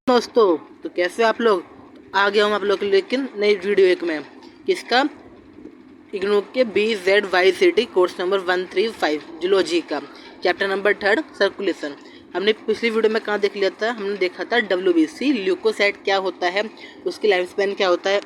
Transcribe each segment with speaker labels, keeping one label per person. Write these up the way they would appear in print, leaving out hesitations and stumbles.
Speaker 1: दोस्तों, तो कैसे आप लोग। आ गया हूँ आप लोग के लिए लेकिन नई वीडियो एक में किसका इग्नू के BZYCT कोर्स नंबर 135 जूलॉजी का चैप्टर नंबर 3 सर्कुलेशन। हमने पिछली वीडियो में कहाँ देख लिया था, हमने देखा था WBC ल्यूकोसाइट क्या होता है, उसकी लाइफ स्पैन क्या होता है।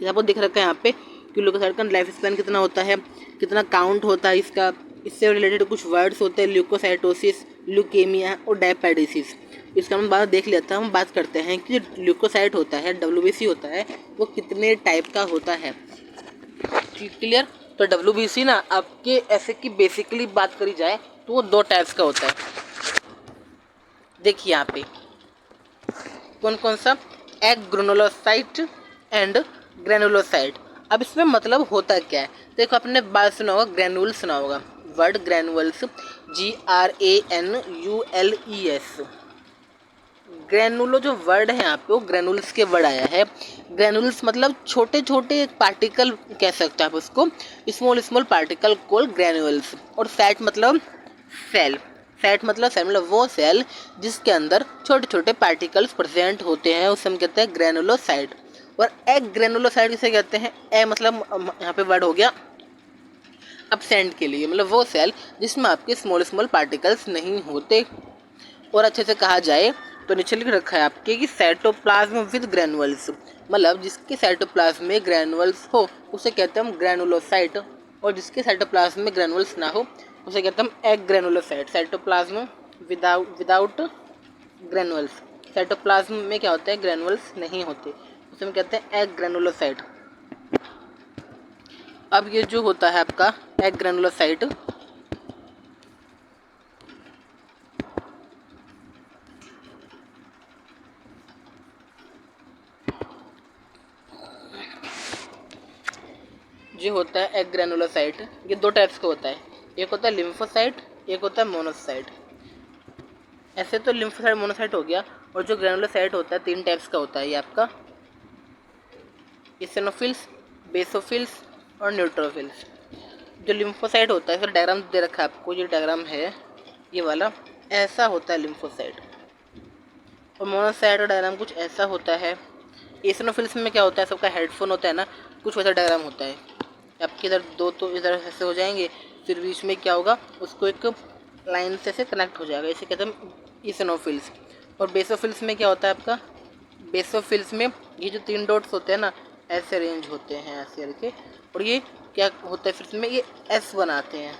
Speaker 1: आपको दिख रखा है यहाँ पे कि ल्यूकोसाइट का लाइफ स्पैन कितना होता है, कितना काउंट होता है इसका। इससे रिलेटेड कुछ वर्ड्स होते हैं, ल्यूकोसाइटोसिस, ल्यूकेमिया और डायपैडिसिस। इसका हम बात देख लेता है। हम बात करते हैं कि ल्यूकोसाइट होता है, WBC होता है, वो कितने टाइप का होता है। क्लियर। तो WBC ना आपके ऐसे की बेसिकली बात करी जाए तो वो 2 टाइप्स का होता है। देखिए यहाँ पे कौन कौन सा, एग ग्रेनुलोसाइट एंड ग्रेनुलोसाइट। अब इसमें मतलब होता क्या है, देखो आपने बात सुना होगा, ग्रेनुल सुना होगा, वर्ड ग्रेनुअल्स, GRANULES। ग्रेनुलो जो वर्ड है यहाँ पे वो ग्रेनुल्स के वर्ड आया है। ग्रेनुल्स मतलब छोटे छोटे पार्टिकल कह सकते हैं आप उसको, small small particle call granules. और सैट मतलब सेल, सैट मतलब सेल, मतलब वो सेल जिसके अंदर छोटे छोटे पार्टिकल्स प्रेजेंट होते हैं, उसे हम कहते हैं ग्रेनुलोसाइट। और एग ग्रेनुलोसाइट किसे कहते हैं, ए मतलब यहाँ पे वर्ड हो गया एब्सेंट के लिए, मतलब वो सेल जिसमें आपके स्मॉल स्मॉल पार्टिकल्स नहीं होते। और अच्छे से कहा जाए तो नीचे लिख रखा है आपके कि साइटोप्लाज्म विद ग्रैनुअल्स, मतलब जिसके साइटोप्लाज्म में ग्रैनुअल्स हो उसे कहते हैं हम ग्रैनुलोसाइट, और जिसके साइटोप्लाज्म में ग्रैनुअल्स ना हो उसे कहते हैं हम egg granulocyte. Cytoplasm without granules, cytoplasm में क्या होता है, ग्रैनुअल्स नहीं होते, उसे हम कहते हैं एग ग्रैनुलोसाइट। अब ये जो होता है आपका एग ग्रैनुलोसाइट, जो होता है एग ग्रैनुलोसाइट, ये 2 टाइप्स का होता है, एक होता है लिम्फोसाइट, एक होता है मोनोसाइट। ऐसे तो लिम्फोसाइट मोनोसाइट हो गया, और जो ग्रैनुलोसाइट होता है 3 टाइप्स का होता है ये आपका, इसिनोफिल्स, बेसोफिल्स और न्यूट्रोफिल्स। जो लिम्फोसाइट होता है, फिर डायग्राम दे रखा है आपको, ये डायग्राम है ये वाला, ऐसा होता है लिम्फोसाइट। और मोनोसाइट का डायग्राम कुछ ऐसा होता है। इसिनोफिल्स में क्या होता है, सबका हेडफोन होता है ना, कुछ वैसा डायग्राम होता है। आपके इधर 2 तो इधर ऐसे हो जाएंगे, फिर बीच में क्या होगा, उसको एक लाइन से कनेक्ट हो जाएगा, इसे कहते हैं इसिनोफिल्स। और बेसोफिल्स में क्या होता है आपका, बेसोफिल्स में ये जो 3 डॉट्स होते हैं ना, ऐसे अरेंज होते हैं ऐसे करके, और ये क्या होता है फिर में, ये एस बनाते हैं,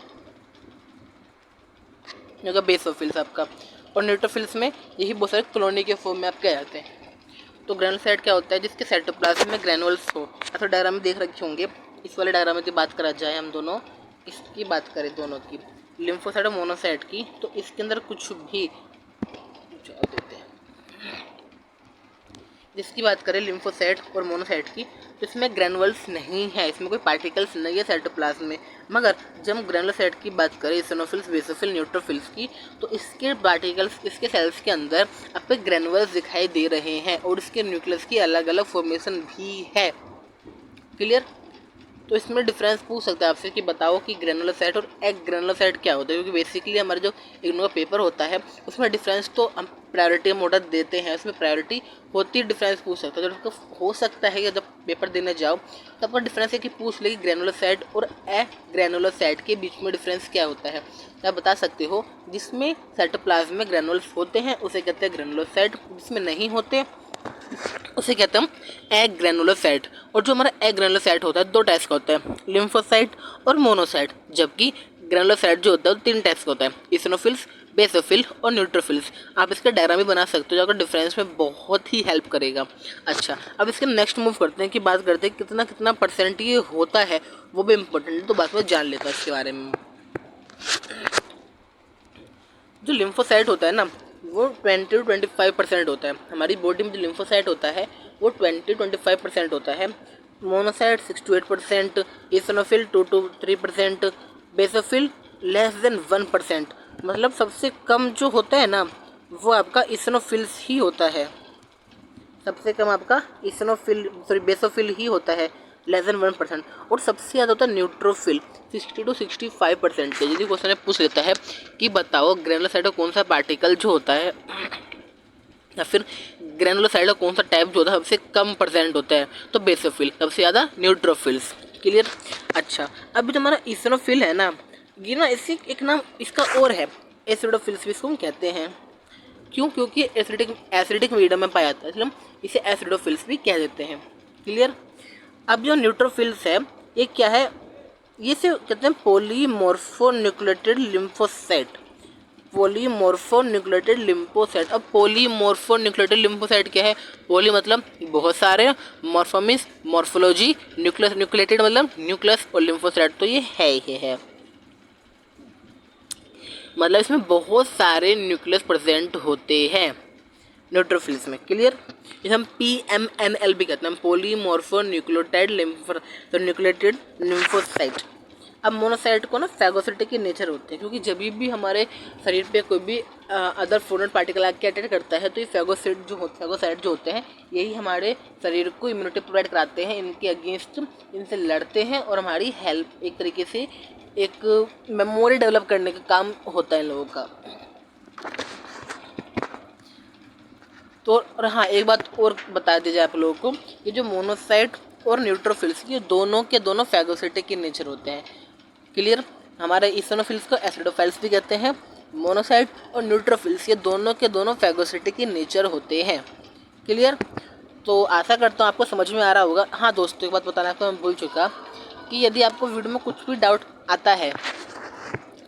Speaker 1: जो बेसोफिल्स आपका। और न्यूट्रोफिल्स में यही बहुत सारे कॉलोनी के फॉर्म में आपके आते हैं। तो ग्रैनुलोसाइट क्या होता है, जिसके साइटोप्लाज्म में ग्रैनुअल्स हो, ऐसा डायग्राम में देख रखे होंगे। इस वाले डायग्राम की बात करा जाए, हम दोनों इसकी बात करें, दोनों की, लिम्फोसाइट और मोनोसाइट की, तो इसके अंदर कुछ भी देते हैं। जिसकी बात करें लिम्फोसाइट और मोनोसाइट की, तो इसमें ग्रैनुअल्स नहीं है, इसमें कोई पार्टिकल्स नहीं है साइटोप्लाज्म में। मगर जब हम ग्रैनुलोसाइट की बात करें, इसिनोफिल्स, बेसोफिल, न्यूट्रोफिल्स की, तो इसके पार्टिकल्स, इसके सेल्स के अंदर आपको ग्रैनुअल्स दिखाई दे रहे हैं, और इसके न्यूक्लियस की अलग अलग फॉर्मेशन भी है। क्लियर। तो इसमें डिफरेंस पूछ सकता है आपसे कि बताओ कि ग्रेनुलोसाइट और एग ग्रेनुलोसाइट क्या होता है, क्योंकि बेसिकली हमारा जो इग्नू का पेपर होता है उसमें डिफरेंस तो हम प्रायोरिटी हम ऑर्डर देते हैं, उसमें प्रायोरिटी होती है, डिफरेंस पूछ सकता है। जब हो सकता है कि जब पेपर देने जाओ तो आपका डिफरेंस है कि पूछ ले कि ग्रेनुलोसाइट और एग ग्रेनुलोसाइट के बीच में डिफरेंस क्या होता है, तो आप बता सकते हो। जिसमें साइटोप्लाज्म में ग्रेनुल्स होते हैं उसे कहते हैं ग्रेनुलोसाइट, जिसमें नहीं होते उसे कहते हैं हम एग ग्रेनुलोसाइट। और जो हमारा एग ग्रेनुलोसाइट होता है 2 टाइप्स का होता है, लिम्फोसाइट और मोनोसाइट। जबकि ग्रेनुलोसाइट जो होता है 3 टाइप्स का होता है, इसिनोफिल्स, बेसोफिल और न्यूट्रोफिल्स। आप इसका डायग्राम भी बना सकते हो, जो आपको डिफरेंस में बहुत ही हेल्प करेगा। अच्छा, अब इसके नेक्स्ट मूव करते हैं कि बात करते हैं कितना कितना परसेंट ये होता है, वो भी इम्पोर्टेंट है, तो बात में जान लेता है इसके बारे में। जो लिम्फोसाइट होता है ना, वो 20-25% होता है। हमारी बॉडी में जो लिम्फोसाइट होता है वो 20-25% होता है। Monocyte 6-8%, eosinophil 2-3%, basophil less than 1%। मतलब सबसे कम जो होता है ना वो आपका इसिनोफिल्स ही होता है, सबसे कम आपका बेसोफिल ही होता है, लेस देन 1%। और सबसे ज़्यादा होता है न्यूट्रोफिल, 60-65%। यदि क्वेश्चन पूछ लेता है कि बताओ ग्रेनुलोसाइट का कौन सा पार्टिकल जो होता है या फिर ग्रेनुलोसाइड का कौन सा टाइप जो होता है सबसे कम प्रेजेंट होता है, तो बेसोफिल, सबसे ज़्यादा न्यूट्रोफिल्स। क्लियर। अच्छा, अभी जो हमारा इसिनोफिल है ना, ये ना इसी एक नाम इसका और है, एसिडोफिल्स भी इसको हम कहते हैं। क्यों? क्योंकि एसिडिक मीडियम में पाया जाता है, इसलिए हम इसे एसिडोफिल्स भी कह देते हैं। क्लियर। अब जो न्यूट्रोफिल्स है ये क्या है, ये से कहते हैं पॉलीमॉर्फोन्यूक्लिएटेड लिम्फोसाइट। पॉलीमॉर्फोन्यूक्लिएटेड लिम्फोसाइट। अब पॉलीमॉर्फोन्यूक्लिएटेड लिम्फोसाइट क्या है? पॉली मतलब बहुत सारे, morpho means morphology, nucleus nucleated मतलब न्यूक्लियस, और लिम्फोसाइट तो ये है ही है, मतलब इसमें बहुत सारे न्यूक्लियस प्रेजेंट होते हैं न्यूट्रोफिल्स में। क्लियर। इसे हम PMNL भी कहते हैं, पॉलीमॉर्फोन्यूक्लियोटाइड न्यूक्लिएटेड लिम्फोसाइट। अब मोनोसाइट को ना फैगोसाइटिक के नेचर होते हैं, क्योंकि जब भी हमारे शरीर पे कोई भी अदर फॉरेन पार्टिकल आके अटैक करता है तो ये फैगोसाइट जो होते हैं यही हमारे शरीर को इम्यूनिटी प्रोवाइड कराते हैं, इनके अगेंस्ट इनसे लड़ते हैं और हमारी हेल्प, एक तरीके से एक मेमोरी डेवलप करने का काम होता है इन लोगों का। तो और हाँ, एक बात और बता दी जाए आप लोगों को, ये जो मोनोसाइट और न्यूट्रोफिल्स ये दोनों के दोनों फैगोसाइटिक के नेचर होते हैं। क्लियर। हमारे इसिनोफिल्स को एसिडोफाइल्स भी कहते हैं। मोनोसाइट और न्यूट्रोफिल्स ये दोनों के दोनों फैगोसाइटिक के नेचर होते हैं। क्लियर। तो आशा करता हूँ आपको समझ में आ रहा होगा। हाँ दोस्तों, एक बात बताना आपको मैं भूल चुका कि यदि आपको वीडियो में कुछ भी डाउट आता है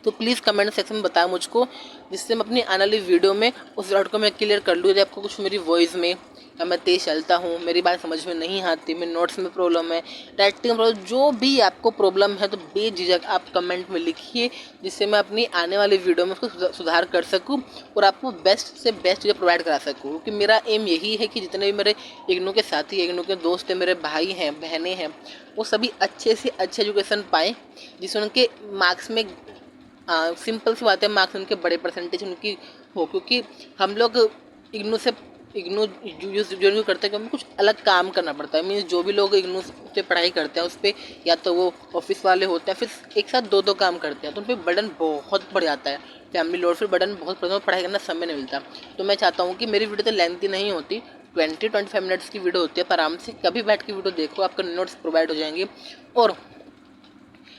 Speaker 1: तो प्लीज़ कमेंट सेक्शन में बताएं मुझको, जिससे मैं अपनी आने वाली वीडियो में उस डाउट को मैं क्लियर कर लूँ। यदि आपको कुछ मेरी वॉइस में या मैं तेज़ चलता हूँ, मेरी बात समझ में नहीं आती, मेरे नोट्स में प्रॉब्लम है, राइटिंग में प्रॉब्लम, जो भी आपको प्रॉब्लम है तो बेझिझक आप कमेंट में लिखिए, जिससे मैं अपनी आने वाली वीडियो में उसको सुधार कर सकूँ और आपको बेस्ट से बेस्ट चीज़ें प्रोवाइड करा सकूँ। क्योंकि मेरा एम यही है कि जितने भी मेरे इग्नू के साथी, इग्नू के दोस्त हैं, मेरे भाई हैं, बहनें हैं, वो सभी अच्छे से अच्छे एजुकेशन पाएँ, जिससे उनके मार्क्स में सिंपल सी बात है, मार्क्स उनके बड़े परसेंटेज उनकी हो। क्योंकि हम लोग इग्नू जो करते हैं, हमें कुछ अलग काम करना पड़ता है। मीन्स जो भी लोग इग्नू से पढ़ाई करते हैं उस पर या तो वो ऑफिस वाले होते हैं, फिर एक साथ दो काम करते हैं, तो उन पर बर्डन बहुत बढ़ जाता है, फैमिली लोड, फिर बर्डन बहुत पड़ता है, पढ़ाई करना समय नहीं मिलता। तो मैं चाहता हूँ कि मेरी वीडियो तो लेंथी नहीं होती, 20-25 मिनट्स की वीडियो होती है, पर आराम से कभी बैठ के वीडियो देखो, आपको नोट्स प्रोवाइड हो जाएंगे। और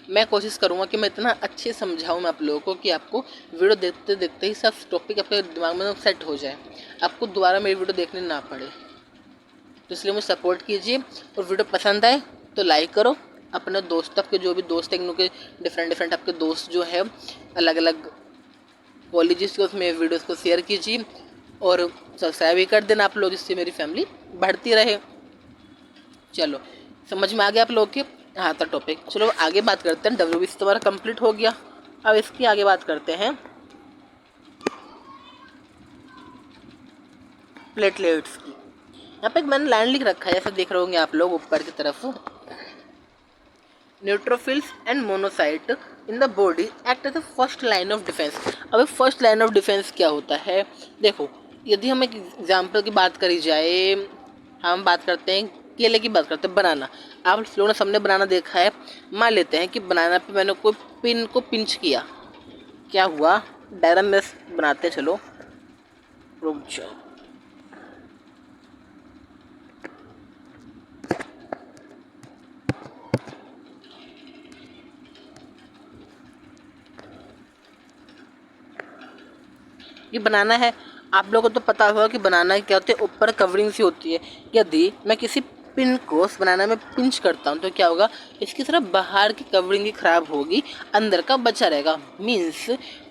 Speaker 1: मैं कोशिश करूँगा कि मैं इतना अच्छे समझाऊँ मैं आप लोगों को कि आपको वीडियो देखते देखते ही सब टॉपिक आपके दिमाग में सेट हो जाए, आपको दोबारा मेरी वीडियो देखने ना पड़े। तो इसलिए मुझे सपोर्ट कीजिए, और वीडियो पसंद आए तो लाइक करो, अपने दोस्त, आपके जो भी दोस्त हैं उनके डिफरेंट आपके दोस्त जो है अलग अलग कॉलेजेस के, उसमें वीडियोज़ को शेयर कीजिए और सब्सक्राइब भी कर देना आप लोग, जिससे मेरी फैमिली बढ़ती रहे। चलो, समझ में आ गया आप लोग के? हाँ था टॉपिक। चलो आगे बात करते हैं। WBC तुम्हारा कंप्लीट हो गया, अब इसकी आगे बात करते हैं प्लेटलेट्स की। यहाँ पे मैंने लाइन लिख रखा है, ऐसा देख रहे होंगे आप लोग ऊपर की तरफ, neutrophils and monocyte in the body act as the first line of defence. अब फर्स्ट लाइन ऑफ डिफेंस क्या होता है? देखो, यदि हम एक एग्जाम्पल की बात करी जाए, हम बात करते हैं केले की, बात करते हैं बनाना। आप लोगों ने सबने बनाना देखा है। मान लेते हैं कि बनाना पे मैंने कोई पिन को पिंच किया, क्या हुआ? डायग्राम में बनाते हैं, चलो रुक जाओ। ये बनाना है, आप लोगों को तो पता होगा कि बनाना क्या होता है, ऊपर कवरिंग सी होती है। यदि मैं किसी पिन को उस बनाना में पिंच करता हूँ तो क्या होगा? इसकी सिर्फ बाहर की कवरिंग ही खराब होगी, अंदर का बचा रहेगा। मीन्स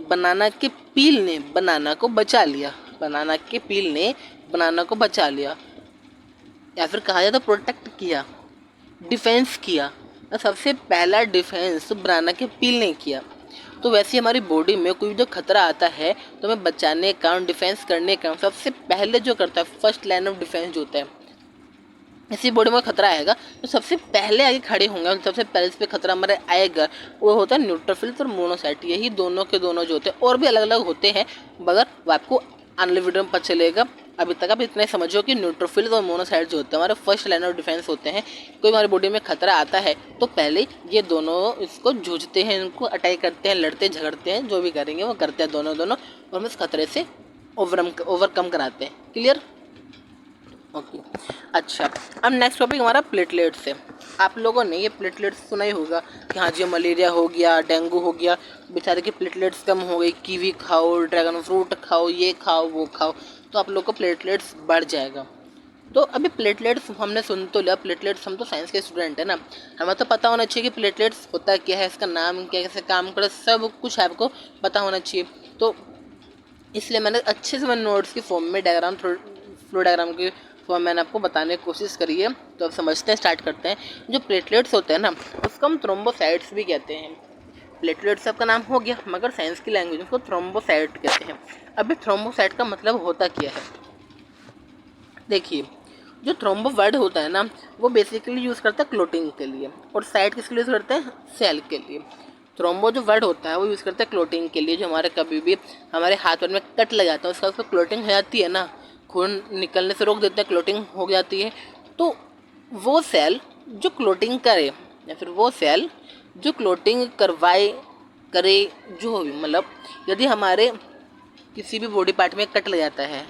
Speaker 1: बनाना के पील ने बनाना को बचा लिया, बनाना के पील ने बनाना को बचा लिया, या फिर कहा जाए तो प्रोटेक्ट किया, डिफेंस किया। तो सबसे पहला डिफेंस बनाना के पील ने किया। तो वैसे हमारी बॉडी में कोई जो खतरा आता है तो हमें बचाने का, डिफेंस करने का सबसे पहले जो करता है, फर्स्ट लाइन ऑफ डिफेंस जो होता है, इसी बॉडी में खतरा आएगा तो सबसे पहले आगे खड़े होंगे, सबसे पहले इस पर खतरा हमारे आएगा, वो होता है न्यूट्रोफिल्स और मोनोसाइट। यही दोनों के दोनों जो होते हैं, और भी अलग अलग होते हैं, मगर वो आपको आने वीडियो में पता चलेगा। अभी तक आप इतना समझो कि न्यूट्रोफिल्स और मोनोसाइट जो होते हैं हमारे फर्स्ट लाइन ऑफ डिफेंस होते हैं। कोई हमारी बॉडी में खतरा आता है तो पहले ये दोनों इसको जूझते हैं, इनको अटैक करते हैं, लड़ते झगड़ते हैं, जो भी करेंगे वो करते हैं दोनों और हम इस खतरे से ओवरकम कराते हैं। क्लियर? ओके। अच्छा, अब नेक्स्ट टॉपिक हमारा प्लेटलेट्स है। आप लोगों ने ये प्लेटलेट्स सुना ही होगा कि हाँ जी मलेरिया हो गया, डेंगू हो गया, बेचारे की प्लेटलेट्स कम हो गई, कीवी खाओ, ड्रैगन फ्रूट खाओ, ये खाओ वो खाओ, तो आप लोग को प्लेटलेट्स बढ़ जाएगा। तो अभी प्लेटलेट्स हमने सुन तो लिया, प्लेटलेट्स हम तो साइंस के स्टूडेंट है ना, हमें तो पता होना चाहिए कि प्लेटलेट्स होता क्या है, इसका नाम क्या, कैसे काम करे, सब कुछ आपको पता होना चाहिए। तो इसलिए मैंने अच्छे से मैंने नोट्स की फॉर्म में डायग्राम, फ्लो डायग्राम की फॉर्म मैंने आपको बताने की कोशिश करी है। तो अब समझते हैं, स्टार्ट करते हैं। जो प्लेटलेट्स होते हैं ना, उसको हम थ्रोम्बोसाइट्स भी कहते हैं। प्लेटलेट्स सबका नाम हो गया, मगर साइंस की लैंग्वेज में उसको थ्रोम्बोसाइट कहते हैं। अभी थ्रोम्बोसाइट का मतलब होता क्या है, देखिए, जो थ्रोम्बो वर्ड होता है ना, वो बेसिकली यूज़ करता है क्लोटिंग के लिए, और साइट किसके लिए यूज़ करते हैं, सेल के लिए। थ्रोम्बो जो वर्ड होता है वो यूज़ करता है क्लोटिंग के लिए, जो हमारे कभी भी हमारे हाथ पैर में कट लग जाता है, उसका उसको क्लोटिंग हो जाती है ना, खून निकलने से रोक देते हैं, क्लोटिंग हो जाती है। तो वो सेल जो क्लोटिंग करे, या फिर वो सेल जो क्लोटिंग करवाए करे, जो भी मतलब यदि हमारे किसी भी बॉडी पार्ट में कट लग जाता है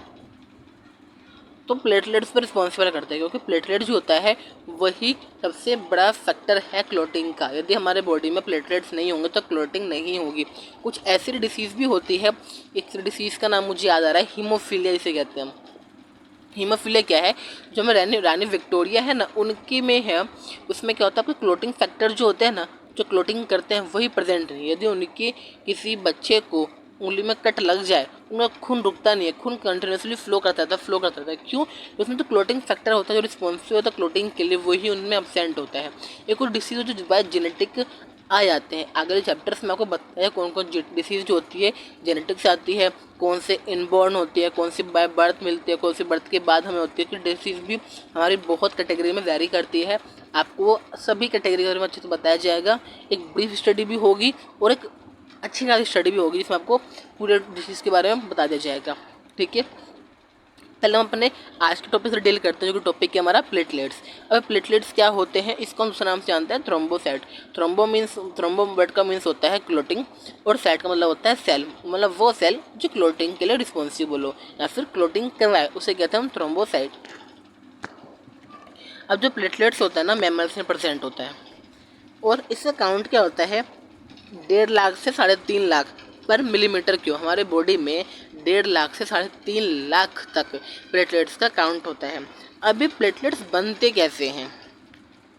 Speaker 1: तो प्लेटलेट्स पर रिस्पॉन्सिबल करता है, क्योंकि प्लेटलेट जो होता है वही सबसे बड़ा फैक्टर है क्लोटिंग का। यदि हमारे बॉडी में प्लेटलेट्स नहीं होंगे तो क्लोटिंग नहीं होगी। कुछ ऐसी डिसीज़ भी होती है, एक डिसीज़ का नाम मुझे याद आ रहा है, हीमोफीलिया इसे कहते हैं हम। हीमोफीलिया क्या है, जो हमें रानी विक्टोरिया है ना, उनकी में है। उसमें क्या होता है, आपके क्लोटिंग फैक्टर जो होते हैं ना, जो क्लोटिंग करते हैं वही प्रेजेंट नहीं। यदि उनके किसी बच्चे को उंगली में कट लग जाए, उनका खून रुकता नहीं है, खून कंटिन्यूसली फ्लो करता था। क्यों, उसमें तो क्लोटिंग फैक्टर होता है जो रिस्पॉन्सिबल होता है क्लोटिंग के लिए, वही उनमें अब्सेंट होता है। एक और डिसीज जो बाय जेनेटिक आ जाते हैं, अगले चैप्टर्स में आपको बताया कौन कौन डिसीज जो होती है जेनेटिक से आती है, कौन से इनबॉर्न होती है, कौन सी बाय बर्थ मिलती है, कौन सी बर्थ के बाद हमें होती है। कि डिसीज भी हमारी बहुत कैटेगरी में वेरी करती है। आपको सभी कैटेगरी के बारे में अच्छे से बताया जाएगा। एक ब्रीफ स्टडी भी होगी और एक अच्छी खासी स्टडी भी होगी, जिसमें आपको पूरे डिसीज़ के बारे में बता दिया जाएगा। ठीक है, पहले हम अपने आज के टॉपिक से डील करते हैं, जो कि टॉपिक है हमारा प्लेटलेट्स। अब प्लेटलेट्स क्या होते हैं, इसको हम दूसरे नाम से जानते हैं थ्रोम्बोसाइट। थ्रोम्बो वर्ड का मीन्स होता है क्लोटिंग, और साइट का मतलब होता है सेल, मतलब वो सेल जो क्लोटिंग के लिए रिस्पॉन्सिबल हो या फिर क्लोटिंग करवाए, उसे कहते हैं हम थ्रोम्बोसाइट। अब जो प्लेटलेट्स होता है ना, मैमल्स में प्रेजेंट होता है, और इसका काउंट क्या होता है, 1.5 लाख से 3.5 लाख पर मिलीमीटर क्यों। हमारे बॉडी में 1.5 लाख से 3.5 लाख तक प्लेटलेट्स का काउंट होता है। अभी प्लेटलेट्स बनते कैसे हैं,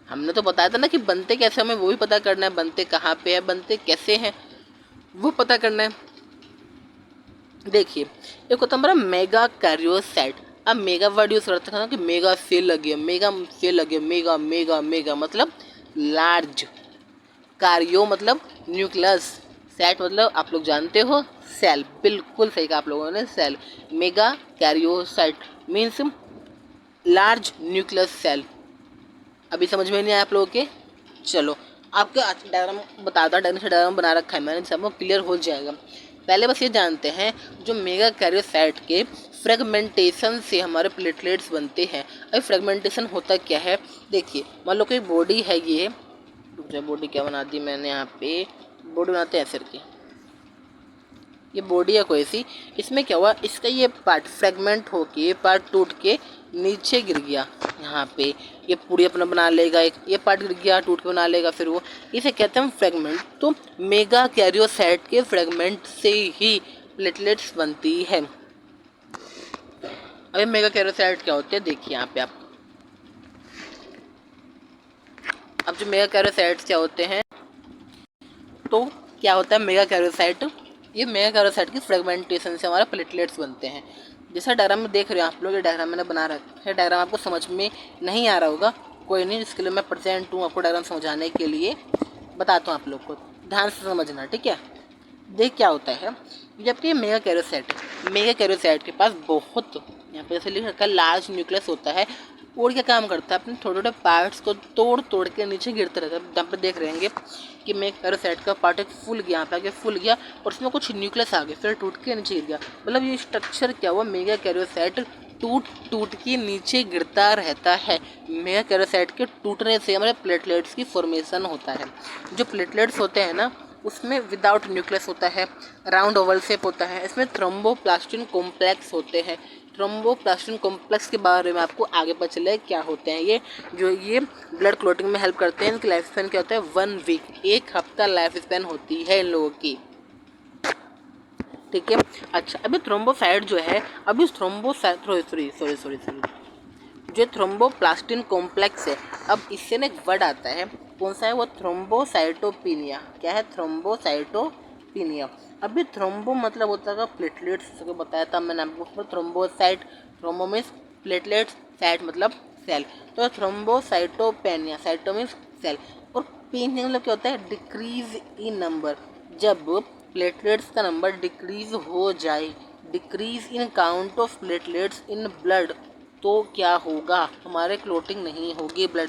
Speaker 1: हमने तो बताया था ना कि बनते कैसे, हमें वो भी पता करना है, बनते कहाँ पे है, बनते कैसे हैं वो पता करना है। देखिए, एक होता है हमारा मेगा कैरियोसाइट। अब मेगा वर्ड यूज़ करते हैं कि मेगा सेल लगे, मेगा सेल लगे, मेगा मेगा मेगा मतलब लार्ज, कार्यो मतलब न्यूक्लियस, सेट मतलब आप लोग जानते हो सेल, बिल्कुल सही कहा आप लोगों ने, cell. Megakaryocyte means large nucleus cell. अभी समझ में नहीं आया आप लोगों के, चलो आपके डायग्राम बताता, डायग्राम बना रखा है मैंने, सब क्लियर हो जाएगा। पहले बस ये जानते हैं, जो मेगा कैरियोसाइट के फ्रेगमेंटेशन से हमारे प्लेटलेट्स बनते हैं। अब फ्रेगमेंटेशन होता क्या है, देखिए, मान लो कोई बॉडी है, ये बॉडी क्या बना दी मैंने, यहाँ पे बॉडी बनाते हैं ऐसे की, ये बॉडी है कोई सी, इसमें क्या हुआ, इसका ये पार्ट फ्रेगमेंट होके, ये पार्ट टूट के नीचे गिर गया, यहाँ पे ये पूरी अपना बना लेगा, एक ये पार्ट गिर गया टूट के बना लेगा, फिर वो, इसे कहते हैं फ्रेगमेंट। तो मेगा कैरियोसाइट के फ्रेगमेंट से ही प्लेटलेट्स बनती है। अभी मेगा कैरियोसाइट क्या होते हैं, देखिए यहाँ पे आप, अब जो मेगा कैरियोसाइट्स क्या होते हैं, तो क्या होता है मेगा कैरियोसाइट, ये मेगा कैरियोसाइट की फ्रेगमेंटेशन से हमारे प्लेटलेट्स बनते हैं। जैसा डायग्राम में देख रहे हो आप लोग, ये डायग्राम मैंने बना रखा है, डायग्राम आपको समझ में नहीं आ रहा होगा, कोई नहीं, इसके लिए मैं प्रेजेंट हूँ आपको डायग्राम समझाने के लिए, बताता हूँ आप लोग को, ध्यान से समझना, ठीक है। देख क्या होता है, जबकि मेगा कैरियोसाइट के पास बहुत, यहाँ पे जैसे लिख रखा है, लार्ज न्यूक्लियस होता है, और क्या काम करता है, अपने छोटे छोटे पार्ट्स को तोड़ तोड़ के नीचे गिरते रहता है। यहाँ पे देख रहे हैं कि मेगा कैरियोसाइट का पार्ट एक फूल गया, यहाँ पे आगे फूल गया, और उसमें कुछ न्यूक्लियस आ गए, फिर टूट के नीचे गिर गया। मतलब ये स्ट्रक्चर क्या हुआ, मेगा कैरियोसाइट टूट टूट के नीचे गिरता रहता है। मेगा कैरियोसाइट के टूटने से हमारे प्लेटलेट्स की फॉर्मेशन होता है। जो प्लेटलेट्स होते हैं ना, उसमें विदाउट न्यूक्लियस होता है, राउंड ओवल शेप होता है, इसमें थ्रोम्बोप्लास्टिन कॉम्प्लेक्स होते हैं। थ्रोम्बोप्लास्टिन कॉम्प्लेक्स के बारे में आपको आगे पता चले क्या होते हैं। ये ब्लड क्लॉटिंग में हेल्प करते हैं। इनकी लाइफ स्पैन क्या होता है 1 वीक, 1 हफ्ता लाइफ स्पैन होती है इन लोगों की, ठीक है। अच्छा, अभी थ्रोम्बोसाइट जो है, अभी सॉरी जो थ्रोम्बोप्लास्टिन कॉम्प्लेक्स है, अब इससे ना एक वर्ड आता है, कौन सा है वो, थ्रोम्बोसाइटोपिनिया। क्या है, थ्रोम्बोसाइटोपिनिया। अभी थ्रोम्बो मतलब होता है प्लेटलेट्स, जैसे बताया था मैंने आपको। Thrombocyte, thrombo means platelets, site मतलब सेल, तो थ्रोम्बोसाइटोपेनिया, साइटो मीन्स सेल, और पेनिया मतलब क्या होता है, डिक्रीज इन नंबर। जब प्लेटलेट्स का नंबर डिक्रीज हो जाए, decrease in count of platelets in blood, तो क्या होगा, हमारे क्लोटिंग नहीं होगी ब्लड